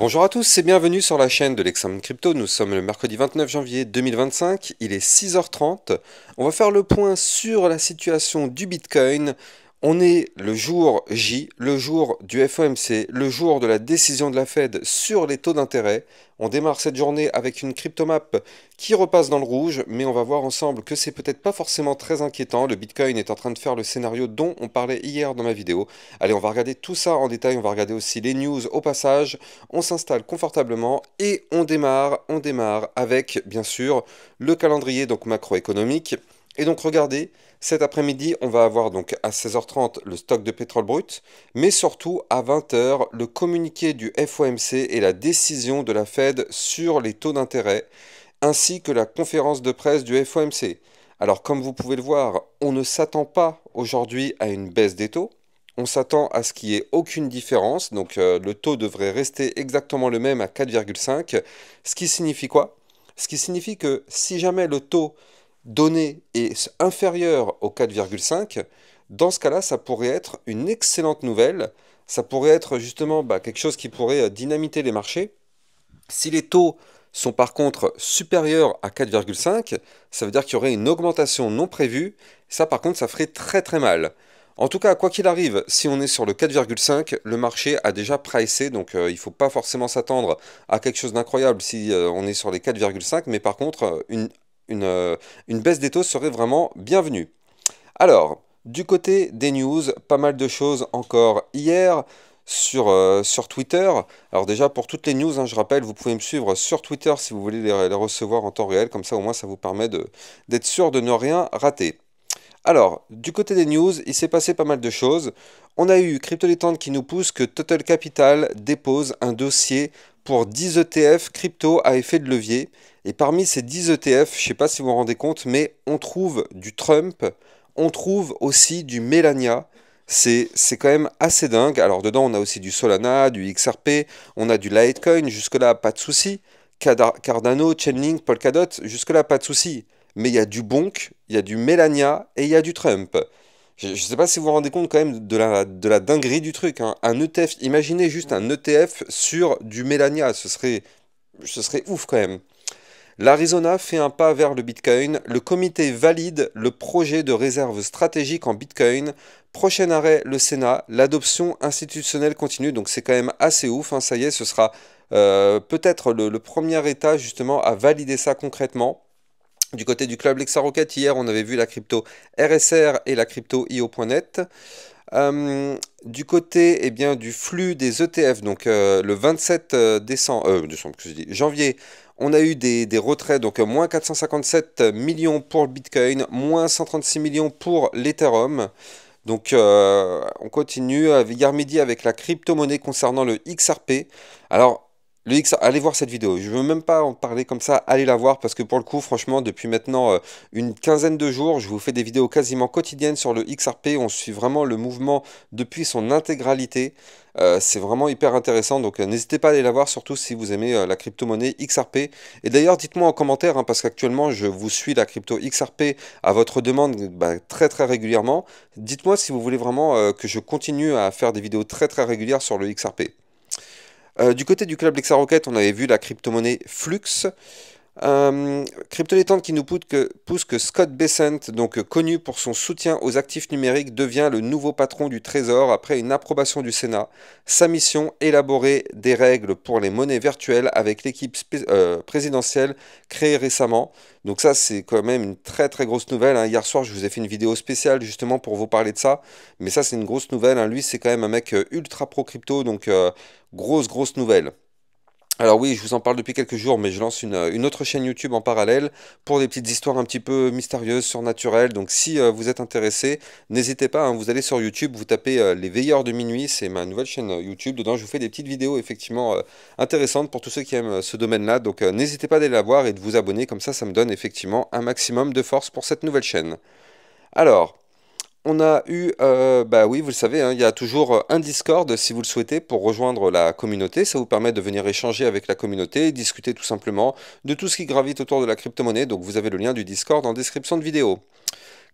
Bonjour à tous et bienvenue sur la chaîne de l'Examen Crypto. Nous sommes le mercredi 29 janvier 2025, il est 6h30. On va faire le point sur la situation du Bitcoin. On est le jour J, le jour du FOMC, le jour de la décision de la Fed sur les taux d'intérêt. On démarre cette journée avec une cryptomap qui repasse dans le rouge, mais on va voir ensemble que c'est peut-être pas forcément très inquiétant. Le Bitcoin est en train de faire le scénario dont on parlait hier dans ma vidéo. Allez, on va regarder tout ça en détail, on va regarder aussi les news au passage. On s'installe confortablement et on démarre avec bien sûr le calendrier donc macroéconomique. Et donc regardez, cet après-midi, on va avoir donc à 16h30 le stock de pétrole brut, mais surtout à 20h le communiqué du FOMC et la décision de la Fed sur les taux d'intérêt, ainsi que la conférence de presse du FOMC. Alors comme vous pouvez le voir, on ne s'attend pas aujourd'hui à une baisse des taux. On s'attend à ce qu'il n'y ait aucune différence, donc le taux devrait rester exactement le même à 4,5, ce qui signifie quoi? Ce qui signifie que si jamais le taux donné est inférieur au 4,5, dans ce cas-là, ça pourrait être une excellente nouvelle, ça pourrait être justement quelque chose qui pourrait dynamiter les marchés. Si les taux sont par contre supérieurs à 4,5, ça veut dire qu'il y aurait une augmentation non prévue. Ça par contre, ça ferait très très mal. En tout cas, quoi qu'il arrive, si on est sur le 4,5, le marché a déjà pricé, donc il ne faut pas forcément s'attendre à quelque chose d'incroyable si on est sur les 4,5, mais par contre, une baisse des taux serait vraiment bienvenue. Alors, du côté des news, pas mal de choses encore hier sur Twitter. Alors déjà, pour toutes les news, je rappelle, vous pouvez me suivre sur Twitter si vous voulez les recevoir en temps réel, comme ça au moins ça vous permet d'être sûr de ne rien rater. Alors, du côté des news, il s'est passé pas mal de choses. On a eu Crypto qui nous pousse que Total Capital dépose un dossier pour 10 ETF crypto à effet de levier. Et parmi ces 10 ETF, je ne sais pas si vous vous rendez compte, mais on trouve du Trump, on trouve aussi du Melania. C'est quand même assez dingue. Alors dedans, on a aussi du Solana, du XRP, on a du Litecoin, jusque-là, pas de souci. Cardano, Chainlink, Polkadot, jusque-là, pas de souci. Mais il y a du Bonk, il y a du Melania et il y a du Trump. Je ne sais pas si vous vous rendez compte quand même de la dinguerie du truc, hein. Un ETF, imaginez juste un ETF sur du Melania, ce serait ouf quand même. L'Arizona fait un pas vers le Bitcoin. Le comité valide le projet de réserve stratégique en Bitcoin. Prochain arrêt, le Sénat. L'adoption institutionnelle continue. Donc c'est quand même assez ouf, hein. Ça y est, ce sera peut-être le premier État justement à valider ça concrètement. Du côté du club Lexarocket, hier, on avait vu la crypto RSR et la crypto IO.net. Du côté du flux des ETF, donc le 27 janvier, on a eu des retraits, donc moins 457 millions pour le Bitcoin, moins 136 millions pour l'Ethereum. Donc on continue hier midi avec la crypto-monnaie concernant le XRP. Alors, allez voir cette vidéo. Je ne veux même pas en parler comme ça, allez la voir parce que pour le coup, franchement, depuis maintenant une quinzaine de jours, je vous fais des vidéos quasiment quotidiennes sur le XRP. On suit vraiment le mouvement depuis son intégralité. C'est vraiment hyper intéressant, donc n'hésitez pas à aller la voir, surtout si vous aimez la crypto-monnaie XRP. Et d'ailleurs, dites-moi en commentaire, hein, parce qu'actuellement, je vous suis la crypto XRP à votre demande très très régulièrement. Dites-moi si vous voulez vraiment que je continue à faire des vidéos très très régulières sur le XRP. Du côté du club Lexarocket, on avait vu la crypto-monnaie Flux. Crypto qui nous pousse que Scott Bessent, donc connu pour son soutien aux actifs numériques, devient le nouveau patron du Trésor après une approbation du Sénat. Sa mission, élaborer des règles pour les monnaies virtuelles avec l'équipe présidentielle créée récemment. Donc ça, c'est quand même une très très grosse nouvelle, hein. Hier soir, je vous ai fait une vidéo spéciale justement pour vous parler de ça. Mais ça, c'est une grosse nouvelle, hein. Lui, c'est quand même un mec ultra pro crypto, donc grosse nouvelle. Alors oui, je vous en parle depuis quelques jours, mais je lance une autre chaîne YouTube en parallèle pour des petites histoires un petit peu mystérieuses, surnaturelles. Donc si vous êtes intéressé, n'hésitez pas, hein, vous allez sur YouTube, vous tapez Les Veilleurs de Minuit, c'est ma nouvelle chaîne YouTube. Dedans, je vous fais des petites vidéos effectivement intéressantes pour tous ceux qui aiment ce domaine-là. Donc n'hésitez pas d'aller la voir et de vous abonner, comme ça me donne effectivement un maximum de force pour cette nouvelle chaîne. Alors... On a eu, oui, vous le savez, hein, il y a toujours un Discord si vous le souhaitez pour rejoindre la communauté. Ça vous permet de venir échanger avec la communauté et discuter tout simplement de tout ce qui gravite autour de la crypto-monnaie. Donc vous avez le lien du Discord en description de vidéo.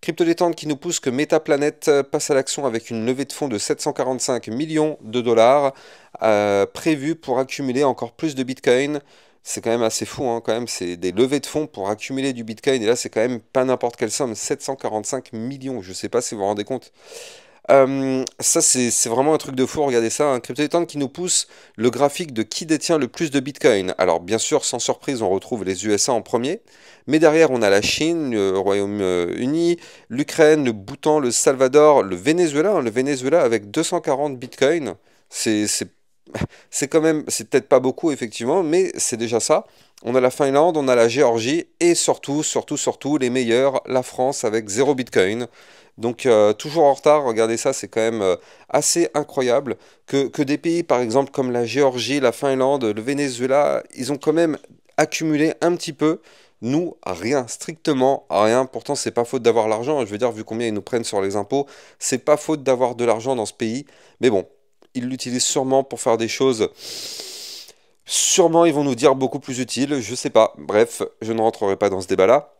Crypto détente qui nous pousse que Metaplanet passe à l'action avec une levée de fonds de 745 millions de dollars prévue pour accumuler encore plus de Bitcoin. C'est quand même assez fou, hein, quand même, c'est des levées de fonds pour accumuler du Bitcoin, et là c'est quand même pas n'importe quelle somme, 745 millions, je sais pas si vous vous rendez compte. Ça, c'est vraiment un truc de fou. Regardez ça, un crypto détente qui nous pousse le graphique de qui détient le plus de Bitcoin. Alors, bien sûr, sans surprise, on retrouve les USA en premier. Mais derrière, on a la Chine, le Royaume-Uni, l'Ukraine, le Bhoutan, le Salvador, le Venezuela. Hein, le Venezuela avec 240 Bitcoin. C'est quand même, c'est peut-être pas beaucoup, effectivement, mais c'est déjà ça. On a la Finlande, on a la Géorgie et surtout, les meilleurs, la France avec 0 Bitcoin. Donc toujours en retard, regardez ça, c'est quand même assez incroyable que des pays par exemple comme la Géorgie, la Finlande, le Venezuela, ils ont quand même accumulé un petit peu. Nous, rien, strictement rien. Pourtant, c'est pas faute d'avoir l'argent. Je veux dire, vu combien ils nous prennent sur les impôts, c'est pas faute d'avoir de l'argent dans ce pays. Mais bon, ils l'utilisent sûrement pour faire des choses. Sûrement, ils vont nous dire beaucoup plus utiles. Je sais pas. Bref, je ne rentrerai pas dans ce débat-là.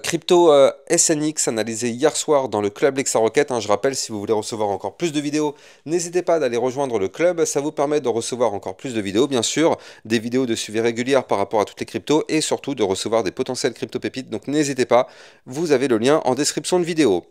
Crypto SNX analysé hier soir dans le club Lexa Rocket. Hein, je rappelle, si vous voulez recevoir encore plus de vidéos, n'hésitez pas d'aller rejoindre le club. Ça vous permet de recevoir encore plus de vidéos, bien sûr, des vidéos de suivi régulières par rapport à toutes les cryptos et surtout de recevoir des potentielles crypto pépites. Donc n'hésitez pas, vous avez le lien en description de vidéo.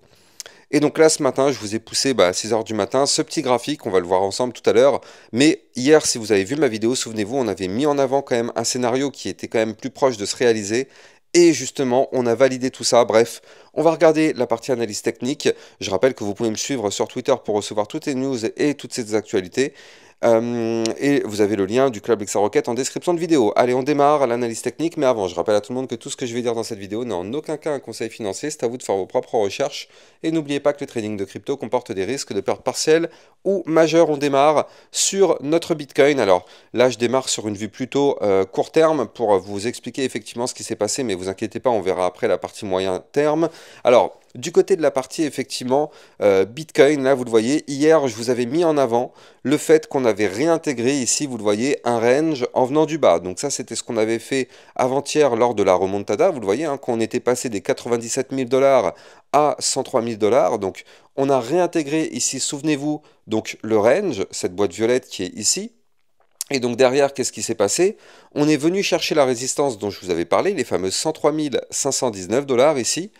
Et donc là, ce matin, je vous ai poussé à 6 heures du matin ce petit graphique, on va le voir ensemble tout à l'heure. Mais hier, si vous avez vu ma vidéo, souvenez-vous, on avait mis en avant quand même un scénario qui était quand même plus proche de se réaliser. Et justement, on a validé tout ça. Bref, on va regarder la partie analyse technique. Je rappelle que vous pouvez me suivre sur Twitter pour recevoir toutes les news et toutes ces actualités. Et vous avez le lien du Club Lexa Rocket en description de vidéo. Allez, on démarre l'analyse technique, mais avant, je rappelle à tout le monde que tout ce que je vais dire dans cette vidéo n'est en aucun cas un conseil financier, c'est à vous de faire vos propres recherches. Et n'oubliez pas que le trading de crypto comporte des risques de perte partielle ou majeure. On démarre sur notre Bitcoin. Alors là, je démarre sur une vue plutôt court terme pour vous expliquer effectivement ce qui s'est passé, mais vous inquiétez pas, on verra après la partie moyen terme. Alors, du côté de la partie effectivement Bitcoin, là vous le voyez, hier je vous avais mis en avant le fait qu'on avait réintégré ici, vous le voyez, un range en venant du bas. Donc ça c'était ce qu'on avait fait avant-hier lors de la remontada, vous le voyez, hein, quand on était passé des 97 000 dollars à 103 000 dollars. Donc on a réintégré ici, souvenez-vous, donc le range, cette boîte violette qui est ici. Et donc derrière, qu'est-ce qui s'est passé? On est venu chercher la résistance dont je vous avais parlé, les fameux 103 519 dollars ici.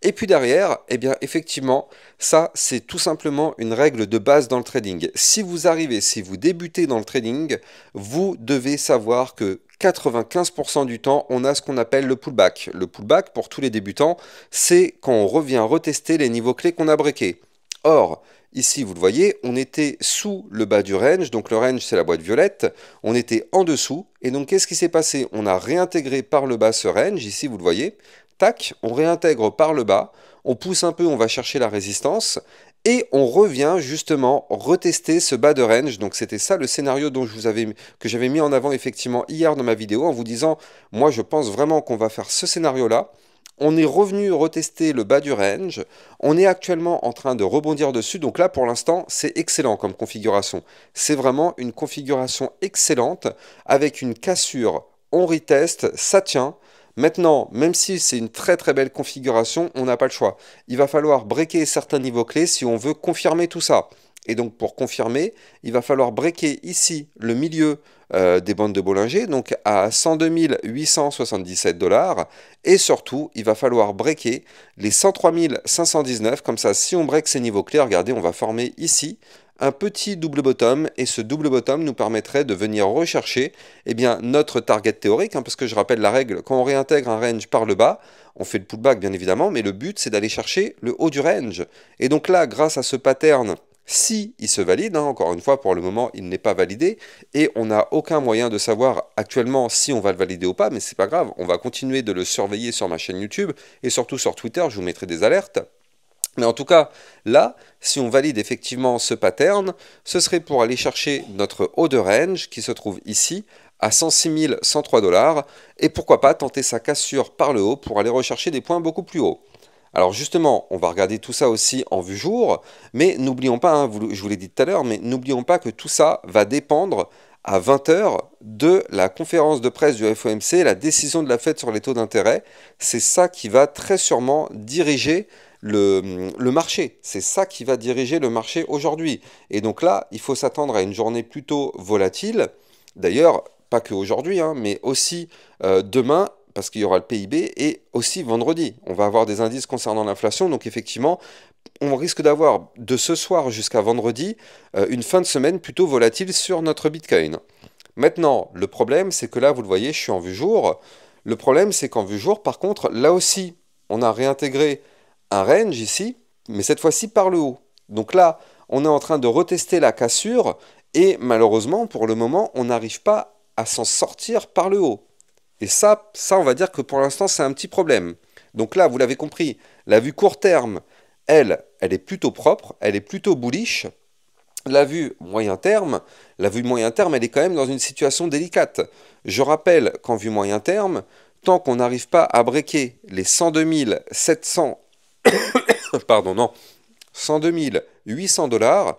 Et puis derrière, eh bien effectivement, ça c'est tout simplement une règle de base dans le trading. Si vous arrivez, si vous débutez dans le trading, vous devez savoir que 95% du temps, on a ce qu'on appelle le pullback. Le pullback, pour tous les débutants, c'est quand on revient retester les niveaux clés qu'on a breakés. Or, ici, vous le voyez, on était sous le bas du range, donc le range c'est la boîte violette, on était en dessous, et donc qu'est-ce qui s'est passé? On a réintégré par le bas ce range, ici vous le voyez, tac, on réintègre par le bas, on pousse un peu, on va chercher la résistance, et on revient justement retester ce bas de range. Donc c'était ça le scénario que j'avais mis en avant effectivement hier dans ma vidéo en vous disant, moi je pense vraiment qu'on va faire ce scénario-là. On est revenu retester le bas du range. On est actuellement en train de rebondir dessus. Donc là, pour l'instant, c'est excellent comme configuration. C'est vraiment une configuration excellente avec une cassure. On reteste, ça tient. Maintenant, même si c'est une très très belle configuration, on n'a pas le choix. Il va falloir breaker certains niveaux clés si on veut confirmer tout ça. Et donc pour confirmer, il va falloir breaker ici le milieu des bandes de Bollinger, donc à 102 877 dollars. Et surtout, il va falloir breaker les 103 519. Comme ça, si on break ces niveaux clés, regardez, on va former ici un petit double bottom, et ce double bottom nous permettrait de venir rechercher eh bien, notre target théorique, hein, parce que je rappelle la règle, quand on réintègre un range par le bas, on fait le pullback bien évidemment, mais le but c'est d'aller chercher le haut du range. Et donc là, grâce à ce pattern, si il se valide, hein, encore une fois pour le moment il n'est pas validé, et on n'a aucun moyen de savoir actuellement si on va le valider ou pas, mais c'est pas grave, on va continuer de le surveiller sur ma chaîne YouTube, et surtout sur Twitter, je vous mettrai des alertes. Mais en tout cas, là, si on valide effectivement ce pattern, ce serait pour aller chercher notre haut de range qui se trouve ici à 106 103 dollars et pourquoi pas tenter sa cassure par le haut pour aller rechercher des points beaucoup plus hauts. Alors justement, on va regarder tout ça aussi en vue jour, mais n'oublions pas, hein, je vous l'ai dit tout à l'heure, mais n'oublions pas que tout ça va dépendre à 20 heures de la conférence de presse du FOMC, la décision de la Fed sur les taux d'intérêt. C'est ça qui va très sûrement diriger le marché. C'est ça qui va diriger le marché aujourd'hui. Et donc là, il faut s'attendre à une journée plutôt volatile. D'ailleurs, pas que aujourd'hui, hein, mais aussi demain, parce qu'il y aura le PIB, et aussi vendredi. On va avoir des indices concernant l'inflation. Donc effectivement, on risque d'avoir de ce soir jusqu'à vendredi une fin de semaine plutôt volatile sur notre Bitcoin. Maintenant, le problème, c'est que là, vous le voyez, je suis en vue jour. Le problème, c'est qu'en vue jour, par contre, là aussi, on a réintégré un range ici, mais cette fois-ci par le haut. Donc là, on est en train de retester la cassure, et malheureusement, pour le moment, on n'arrive pas à s'en sortir par le haut. Et ça, on va dire que pour l'instant, c'est un petit problème. Donc là, vous l'avez compris, la vue court terme, elle est plutôt propre, elle est plutôt bullish. La vue moyen terme, elle est quand même dans une situation délicate. Je rappelle qu'en vue moyen terme, tant qu'on n'arrive pas à breaker les 102 700, pardon, non, 102 800 dollars,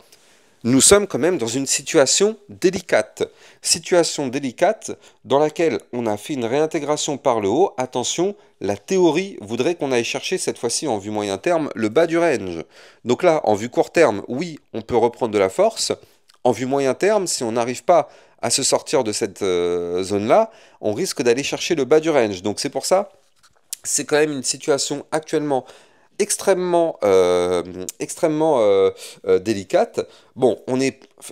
nous sommes quand même dans une situation délicate. Situation délicate dans laquelle on a fait une réintégration par le haut. Attention, la théorie voudrait qu'on aille chercher cette fois-ci en vue moyen terme le bas du range. Donc là, en vue court terme, oui, on peut reprendre de la force. En vue moyen terme, si on n'arrive pas à se sortir de cette zone-là, on risque d'aller chercher le bas du range. Donc c'est pour ça, c'est quand même une situation actuellement extrêmement délicate. Bon,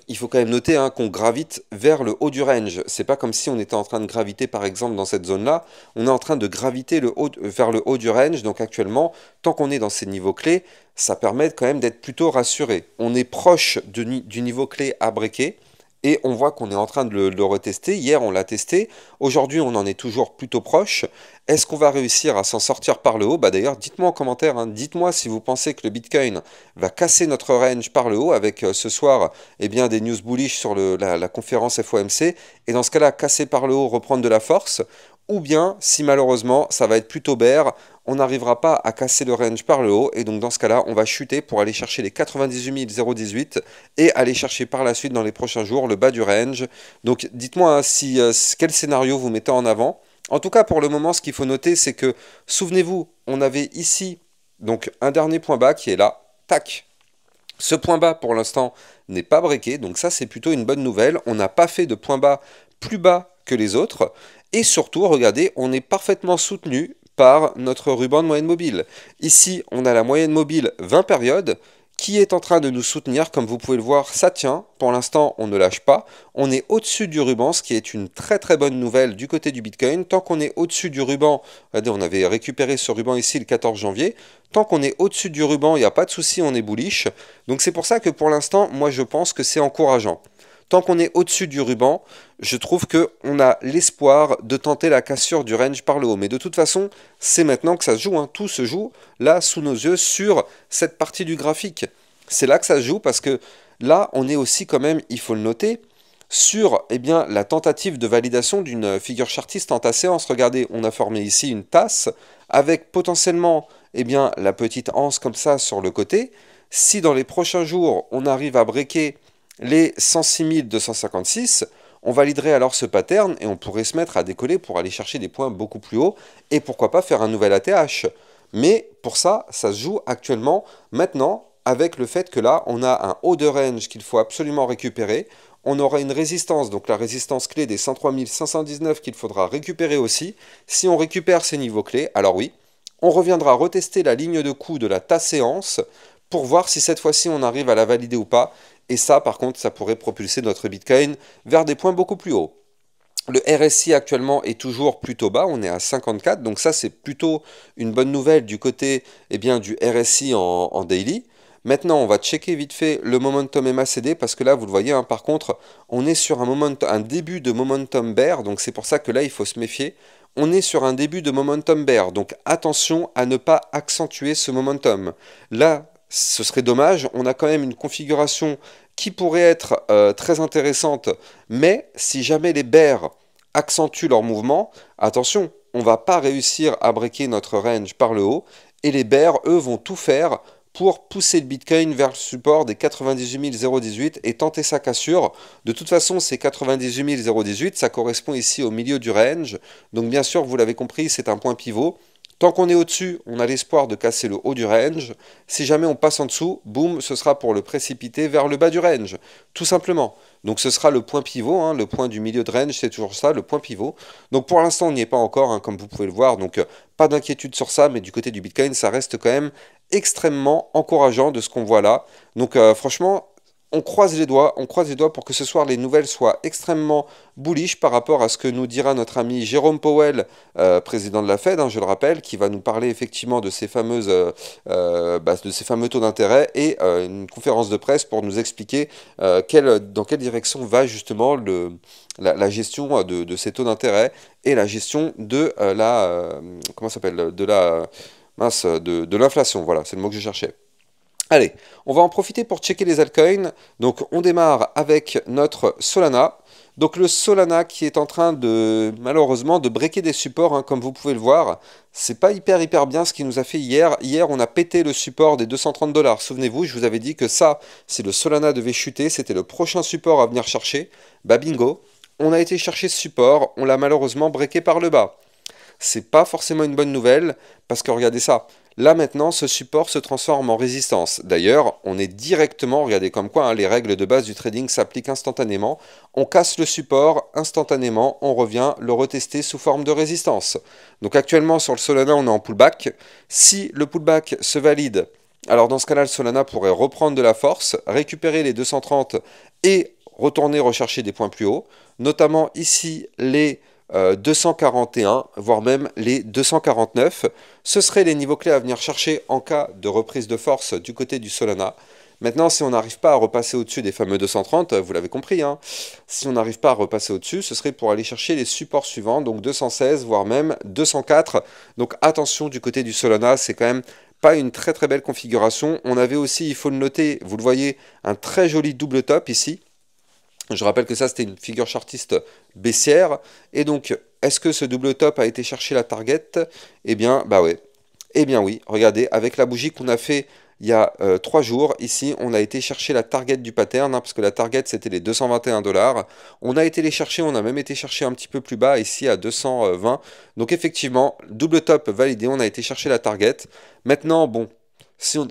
il faut quand même noter hein, qu'on gravite vers le haut du range. C'est pas comme si on était en train de graviter par exemple dans cette zone-là. On est en train de graviter vers le haut du range. Donc actuellement, tant qu'on est dans ces niveaux clés, ça permet quand même d'être plutôt rassuré. On est proche du niveau clé à breaker. Et on voit qu'on est en train de le retester. Hier, on l'a testé. Aujourd'hui, on en est toujours plutôt proche. Est-ce qu'on va réussir à s'en sortir par le haut? Bah d'ailleurs, dites-moi en commentaire, hein, dites-moi si vous pensez que le Bitcoin va casser notre range par le haut avec ce soir eh bien, des news bullish sur la conférence FOMC. Et dans ce cas-là, casser par le haut, reprendre de la force. Ou bien, si malheureusement, ça va être plutôt bear, on n'arrivera pas à casser le range par le haut. Et donc dans ce cas-là, on va chuter pour aller chercher les 98 018 et aller chercher par la suite dans les prochains jours le bas du range. Donc dites-moi hein, quel scénario vous mettez en avant. En tout cas, pour le moment, ce qu'il faut noter, c'est que, souvenez-vous, on avait ici donc un dernier point bas qui est là. Tac. Ce point bas, pour l'instant, n'est pas breaké. Donc ça, c'est plutôt une bonne nouvelle. On n'a pas fait de point bas plus bas que les autres. Et surtout, regardez, on est parfaitement soutenu par notre ruban de moyenne mobile. Ici, on a la moyenne mobile 20 périodes qui est en train de nous soutenir. Comme vous pouvez le voir, ça tient. Pour l'instant, on ne lâche pas. On est au-dessus du ruban, ce qui est une très très bonne nouvelle du côté du Bitcoin. Tant qu'on est au-dessus du ruban, regardez, on avait récupéré ce ruban ici le 14 janvier. Tant qu'on est au-dessus du ruban, il n'y a pas de souci, on est bullish. Donc c'est pour ça que pour l'instant, moi je pense que c'est encourageant. Tant qu'on est au-dessus du ruban, je trouve qu'on a l'espoir de tenter la cassure du range par le haut. Mais de toute façon, c'est maintenant que ça se joue. Hein. Tout se joue là, sous nos yeux, sur cette partie du graphique. C'est là que ça se joue parce que là, on est aussi quand même, il faut le noter, sur eh bien, la tentative de validation d'une figure chartiste en tasse séance. Regardez, on a formé ici une tasse avec potentiellement eh bien, la petite anse comme ça sur le côté. Si dans les prochains jours, on arrive à breaker les 106 256, on validerait alors ce pattern et on pourrait se mettre à décoller pour aller chercher des points beaucoup plus hauts et pourquoi pas faire un nouvel ATH. Mais pour ça, ça se joue actuellement maintenant avec le fait que là, on a un haut de range qu'il faut absolument récupérer. On aura une résistance, donc la résistance clé des 103 519 qu'il faudra récupérer aussi. Si on récupère ces niveaux clés, alors oui, on reviendra retester la ligne de coup de la tasse séance pour voir si cette fois-ci on arrive à la valider ou pas. Et ça, par contre, ça pourrait propulser notre Bitcoin vers des points beaucoup plus hauts. Le RSI actuellement est toujours plutôt bas, on est à 54, donc ça c'est plutôt une bonne nouvelle du côté eh bien, du RSI en daily. Maintenant, on va checker vite fait le momentum MACD parce que là, vous le voyez, hein, par contre, on est sur un début de momentum bear, donc c'est pour ça que là, il faut se méfier. On est sur un début de momentum bear, donc attention à ne pas accentuer ce momentum. Là, ce serait dommage, on a quand même une configuration qui pourrait être très intéressante, mais si jamais les bears accentuent leur mouvement, attention, on ne va pas réussir à breaker notre range par le haut, et les bears, eux, vont tout faire pour pousser le Bitcoin vers le support des 98 018 et tenter sa cassure. De toute façon, ces 98 018, ça correspond ici au milieu du range, donc bien sûr, vous l'avez compris, c'est un point pivot. Tant qu'on est au-dessus, on a l'espoir de casser le haut du range. Si jamais on passe en dessous, boum, ce sera pour le précipiter vers le bas du range, tout simplement. Donc ce sera le point pivot, hein, le point du milieu de range, c'est toujours ça, le point pivot. Donc pour l'instant, on n'y est pas encore, hein, comme vous pouvez le voir, donc pas d'inquiétude sur ça, mais du côté du Bitcoin, ça reste quand même extrêmement encourageant de ce qu'on voit là. Donc franchement, on croise les doigts pour que ce soir les nouvelles soient extrêmement bullish par rapport à ce que nous dira notre ami Jérôme Powell, président de la Fed, hein, je le rappelle, qui va nous parler effectivement de ces de ces fameux taux d'intérêt et une conférence de presse pour nous expliquer dans quelle direction va justement la gestion de ces taux d'intérêt et la gestion de comment ça s'appelle, de la mince, de l'inflation. Voilà, c'est le mot que je cherchais. Allez, on va en profiter pour checker les altcoins. Donc on démarre avec notre Solana. Donc le Solana qui est en train de malheureusement de breaker des supports, hein, comme vous pouvez le voir. C'est pas hyper bien ce qu'il nous a fait hier. Hier on a pété le support des 230 $. Souvenez-vous, je vous avais dit que ça, si le Solana devait chuter, c'était le prochain support à venir chercher. Bah bingo, on a été chercher ce support, on l'a malheureusement breaké par le bas. C'est pas forcément une bonne nouvelle, parce que regardez ça. Là maintenant, ce support se transforme en résistance. D'ailleurs, on est directement, regardez comme quoi, hein, les règles de base du trading s'appliquent instantanément. On casse le support instantanément, on revient le retester sous forme de résistance. Donc actuellement sur le Solana, on est en pullback. Si le pullback se valide, alors dans ce cas-là, le Solana pourrait reprendre de la force, récupérer les 230 et retourner rechercher des points plus hauts, notamment ici les 241, voire même les 249. Ce seraient les niveaux clés à venir chercher en cas de reprise de force du côté du Solana. Maintenant, si on n'arrive pas à repasser au-dessus des fameux 230, vous l'avez compris, hein, si on n'arrive pas à repasser au-dessus, ce serait pour aller chercher les supports suivants, donc 216, voire même 204. Donc attention du côté du Solana, c'est quand même pas une très belle configuration. On avait aussi, il faut le noter, vous le voyez, un très joli double top ici. Je rappelle que ça, c'était une figure chartiste baissière. Et donc, est-ce que ce double top a été chercher la target? Eh bien, bah ouais. Eh bien oui, regardez, avec la bougie qu'on a fait il y a 3 jours, ici, on a été chercher la target du pattern, hein, parce que la target, c'était les 221 $. On a été les chercher, on a même été chercher un petit peu plus bas, ici, à 220. Donc effectivement, double top validé, on a été chercher la target. Maintenant, bon,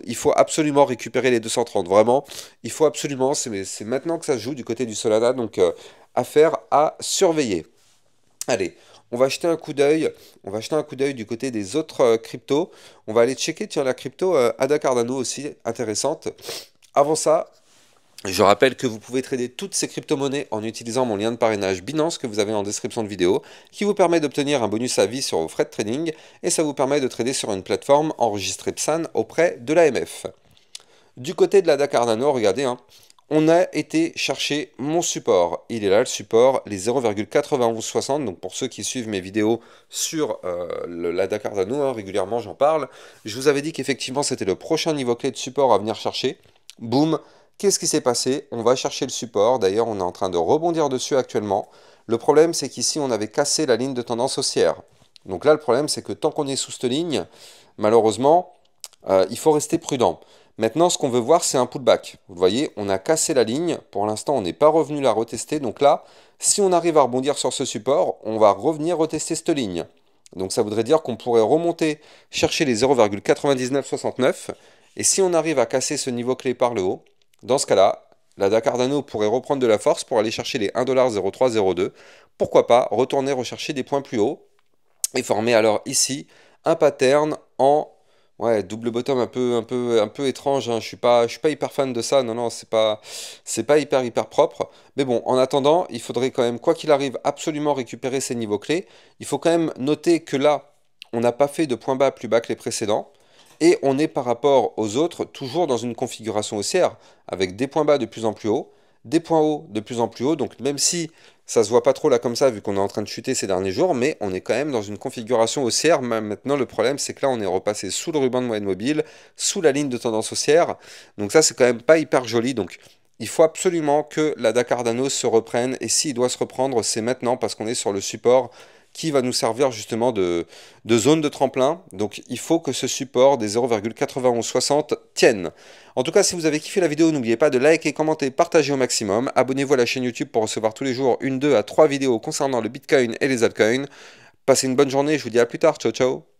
il faut absolument récupérer les 230, vraiment, il faut absolument, c'est maintenant que ça se joue du côté du Solana, donc affaire à surveiller. Allez, on va jeter un coup d'œil, du côté des autres cryptos, on va aller checker, tiens, la crypto Ada Cardano aussi, intéressante. Avant ça, je rappelle que vous pouvez trader toutes ces crypto-monnaies en utilisant mon lien de parrainage Binance que vous avez en description de vidéo, qui vous permet d'obtenir un bonus à vie sur vos frais de trading, et ça vous permet de trader sur une plateforme enregistrée PSAN auprès de l'AMF. Du côté de la Cardano, regardez, hein, on a été chercher mon support. Il est là, le support, les 0,9160. Donc pour ceux qui suivent mes vidéos sur la Cardano, hein, régulièrement j'en parle. Je vous avais dit qu'effectivement c'était le prochain niveau clé de support à venir chercher. Boum. Qu'est-ce qui s'est passé? On va chercher le support. D'ailleurs, on est en train de rebondir dessus actuellement. Le problème, c'est qu'ici, on avait cassé la ligne de tendance haussière. Donc là, le problème, c'est que tant qu'on est sous cette ligne, malheureusement, il faut rester prudent. Maintenant, ce qu'on veut voir, c'est un pullback. Vous voyez, on a cassé la ligne. Pour l'instant, on n'est pas revenu la retester. Donc là, si on arrive à rebondir sur ce support, on va revenir retester cette ligne. Donc ça voudrait dire qu'on pourrait remonter, chercher les 0,9969. Et si on arrive à casser ce niveau clé par le haut, dans ce cas-là, la Cardano pourrait reprendre de la force pour aller chercher les 1,0302. Pourquoi pas retourner rechercher des points plus hauts et former alors ici un pattern en double bottom un peu étrange. Hein. Je suis pas hyper fan de ça. Non, c'est pas hyper propre. Mais bon, en attendant, il faudrait quand même, quoi qu'il arrive, absolument récupérer ces niveaux clés. Il faut quand même noter que là, on n'a pas fait de point bas plus bas que les précédents. Et on est par rapport aux autres toujours dans une configuration haussière avec des points bas de plus en plus hauts, des points hauts de plus en plus hauts. Donc même si ça se voit pas trop là comme ça vu qu'on est en train de chuter ces derniers jours, mais on est quand même dans une configuration haussière. Maintenant le problème c'est que là on est repassé sous le ruban de moyenne mobile, sous la ligne de tendance haussière. Donc ça c'est quand même pas hyper joli. Donc il faut absolument que la Cardano se reprenne et s'il doit se reprendre c'est maintenant parce qu'on est sur le support qui va nous servir justement de zone de tremplin. Donc il faut que ce support des 0,9160 tienne. En tout cas, si vous avez kiffé la vidéo, n'oubliez pas de liker, commenter, partager au maximum. Abonnez-vous à la chaîne YouTube pour recevoir tous les jours 1, 2 à 3 vidéos concernant le Bitcoin et les altcoins. Passez une bonne journée, je vous dis à plus tard, ciao ciao.